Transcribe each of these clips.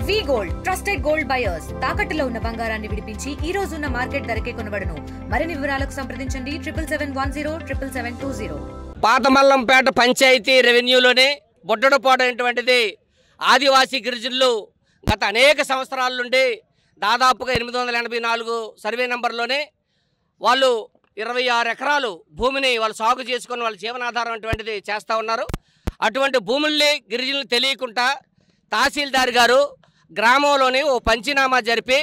వి gold trusted gold buyers తాకట్టులో ఉన్న బంగారాన్ని విడిపించి ఈ రోజు ఉన్న మార్కెట్ ధరకే కొనబడును. మరిన్ని వివరాలకు సంప్రదించండి 77107720. పాతమల్లంపేట పంచాయతీ రెవెన్యూలోనే బొడ్డడపాడు అనేటువంటిది ఆదివాసీ గిరిజనులు గత అనేక సంవత్సరాల నుండి దాదాపుగా 884 సర్వే నెంబర్లోనే వాళ్ళు 26 ఎకరాలు భూమిని వాళ్ళు సాగు చేసుకొని వాళ్ళ జీవనాధారం అటువంటిది చేస్తూ ఉన్నారు. అటువంటి భూముల్ని గిరిజనులు తెలియకుండా తహసీల్దార్ గారు గ్రామంలోని ఓ పంచనామా జరిపి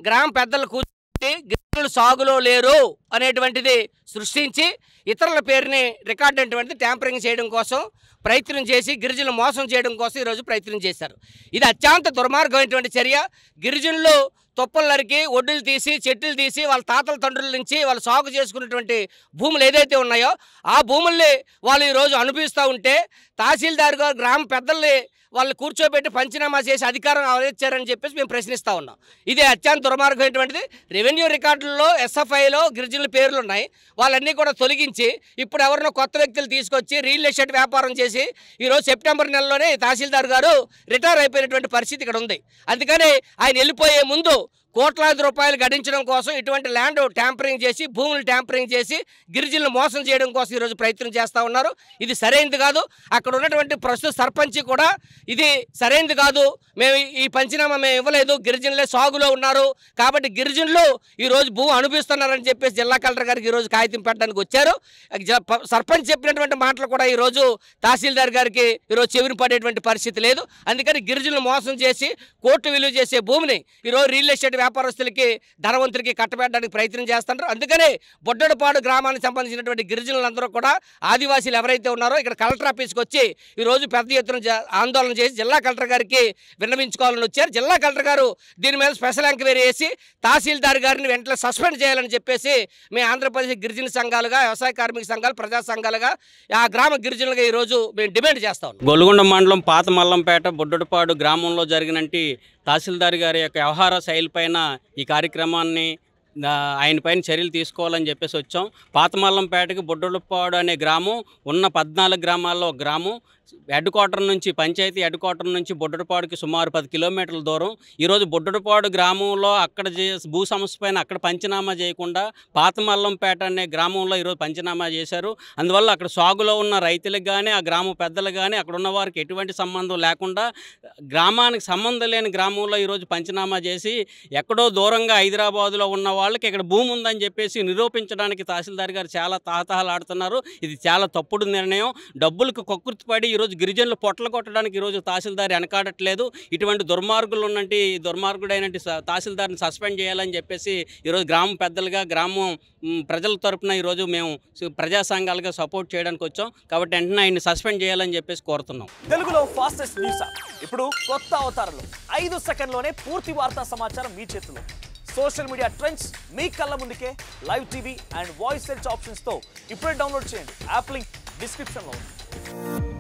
గ్రామ పెద్దలు కూర్చుని గిరిజనులు సాగులో లేరు అనేటువంటిది సృష్టించి ఇతరుల పేరుని రికార్డు అనేటువంటిది ట్యాంపరింగ్ చేయడం కోసం ప్రయత్నం చేసి గిరిజనులు మోసం చేయడం కోసం ఈరోజు ప్రయత్నం చేశారు. ఇది అత్యంత దుర్మార్గమైనటువంటి చర్య. గిరిజనులు తొప్పలు నరికి ఒడ్డులు తీసి చెట్లు తీసి వాళ్ళ తాతల తండ్రుల నుంచి వాళ్ళు సాగు చేసుకున్నటువంటి భూములు ఏదైతే ఉన్నాయో ఆ భూముల్ని వాళ్ళు ఈరోజు అనుభవిస్తూ ఉంటే తహసీల్దార్ గారు గ్రామ పెద్దల్ని వాళ్ళు కూర్చోబెట్టి పంచనామా చేసి అధికారం అవరించారని చెప్పేసి మేము ప్రశ్నిస్తూ ఉన్నాం. ఇది అత్యంత దుర్మార్గమైనటువంటిది. రెవెన్యూ రికార్డుల్లో ఎస్ఎఫ్ఐలో గిరిజనుల పేర్లు ఉన్నాయి. వాళ్ళన్నీ కూడా తొలగించి ఇప్పుడు ఎవరినో కొత్త వ్యక్తులు తీసుకొచ్చి రియల్ ఎస్టేట్ వ్యాపారం చేసి ఈరోజు సెప్టెంబర్ నెలలోనే తహసీల్దార్ గారు రిటైర్ అయిపోయినటువంటి పరిస్థితి ఇక్కడ ఉంది. అందుకని ఆయన వెళ్ళిపోయే ముందు కోట్లాది రూపాయలు గడించడం కోసం ఇటువంటి ల్యాండ్ ట్యాంపరింగ్ చేసి భూములు ట్యాంపరింగ్ చేసి గిరిజనులు మోసం చేయడం కోసం ఈరోజు ప్రయత్నం చేస్తూ ఉన్నారు. ఇది సరైనది కాదు. అక్కడ ఉన్నటువంటి ప్రస్తుత సర్పంచ్ కూడా ఇది సరైనది కాదు, మేము ఈ పంచనామా మేము ఇవ్వలేదు, గిరిజనులే సాగులో ఉన్నారు కాబట్టి గిరిజనులు ఈరోజు భూ అనుభవిస్తున్నారని చెప్పేసి జిల్లా కలెక్టర్ గారికి ఈరోజు కాగితం పెట్టడానికి వచ్చారు. సర్పంచ్ చెప్పినటువంటి మాటలు కూడా ఈరోజు తహసీల్దార్ గారికి ఈరోజు చెవిని పడేటువంటి పరిస్థితి లేదు. అందుకని గిరిజనులు మోసం చేసి కోర్టు విలువ చేసే భూమిని ఈరోజు రియల్ ఎస్టేట్ వ్యాపారస్తులకి ధనవంతులకి కట్టబెట్టడానికి ప్రయత్నం చేస్తున్నారు. అందుకనే బొడ్డడపాడు గ్రామానికి సంబంధించినటువంటి గిరిజనులందరూ కూడా ఆదివాసీలు ఎవరైతే ఉన్నారో ఇక్కడ కలెక్టర్ ఆఫీస్కి వచ్చి ఈరోజు పెద్ద ఎత్తున ఆందోళన చేసి జిల్లా కలెక్టర్ గారికి విన్నవించుకోవాలని వచ్చారు. జిల్లా కలెక్టర్ గారు దీని మీద స్పెషల్ ఎంక్వైరీ చేసి తహసీల్దార్ గారిని వెంటనే సస్పెండ్ చేయాలని చెప్పేసి మేము ఆంధ్రప్రదేశ్ గిరిజన సంఘాలుగా వ్యవసాయ కార్మిక సంఘాలు ప్రజా సంఘాలుగా ఆ గ్రామ గిరిజనులుగా ఈరోజు మేము డిమాండ్ చేస్తాం. గొల్గొండ మండలం పాతమల్లంపేట బొడ్డడపాడు గ్రామంలో జరిగినట్టు తహసీల్దార్ గారి యొక్క వ్యవహార శైలిపైన ఈ కార్యక్రమాన్ని ఆయన పైన చర్యలు తీసుకోవాలని చెప్పేసి వచ్చాం. పాతమల్లంపేటకి బొడ్డడపాడు అనే గ్రామం ఉన్న 14 గ్రామాల్లో ఒక గ్రామం. హెడ్ క్వార్టర్ నుంచి పంచాయతీ హెడ్ క్వార్టర్ నుంచి బొడ్డడపాడుకి సుమారు 10 కిలోమీటర్ల దూరం. ఈరోజు బొడ్డడపాడు గ్రామంలో అక్కడ భూ సమస్య పైన అక్కడ పంచనామా చేయకుండా పాతమల్లంపేట అనే గ్రామంలో ఈరోజు పంచనామా చేశారు. అందువల్ల అక్కడ సాగులో ఉన్న రైతులకు కానీ ఆ గ్రామ పెద్దలకు కానీ అక్కడ ఉన్న వారికి ఎటువంటి సంబంధం లేకుండా గ్రామానికి సంబంధం లేని గ్రామంలో ఈరోజు పంచనామా చేసి ఎక్కడో దూరంగా హైదరాబాదులో ఉన్న వాళ్ళకి ఇక్కడ భూమి ఉందని చెప్పేసి నిరూపించడానికి తహసీల్దార్ గారు చాలా తాహతహలాడుతున్నారు. ఇది చాలా తప్పుడు నిర్ణయం. డబ్బులకు కక్కుర్తిపడి ఈరోజు గిరిజనులు పొట్టలు కొట్టడానికి ఈరోజు తహసీల్దార్ వెనకాడట్లేదు. ఇటువంటి దుర్మార్గులు ఉన్నట్టు దుర్మార్గుడైనట్టు తహసీల్దార్ని సస్పెండ్ చేయాలని చెప్పేసి ఈరోజు గ్రామ పెద్దలుగా గ్రామం ప్రజల తరపున ఈరోజు మేము ప్రజా సంఘాలుగా సపోర్ట్ చేయడానికి వచ్చాం. కాబట్టి వెంటనే ఆయన్ని సస్పెండ్ చేయాలని చెప్పేసి కోరుతున్నాం. తెలుగులో ఫాస్టెస్ట్ న్యూస్ ఇప్పుడు కొత్త అవతారంలో 5 సెకండ్లోనే పూర్తి వార్తా సమాచారం మీ చేతిలో. సోషల్ మీడియా ట్రెండ్స్ మీ కళ్ళ ముందుకే live TV and voice search ఆప్షన్స్తో ఇప్పుడే డౌన్లోడ్ చేయండి. యాప్ లింక్ డిస్క్రిప్షన్లో ఉంది.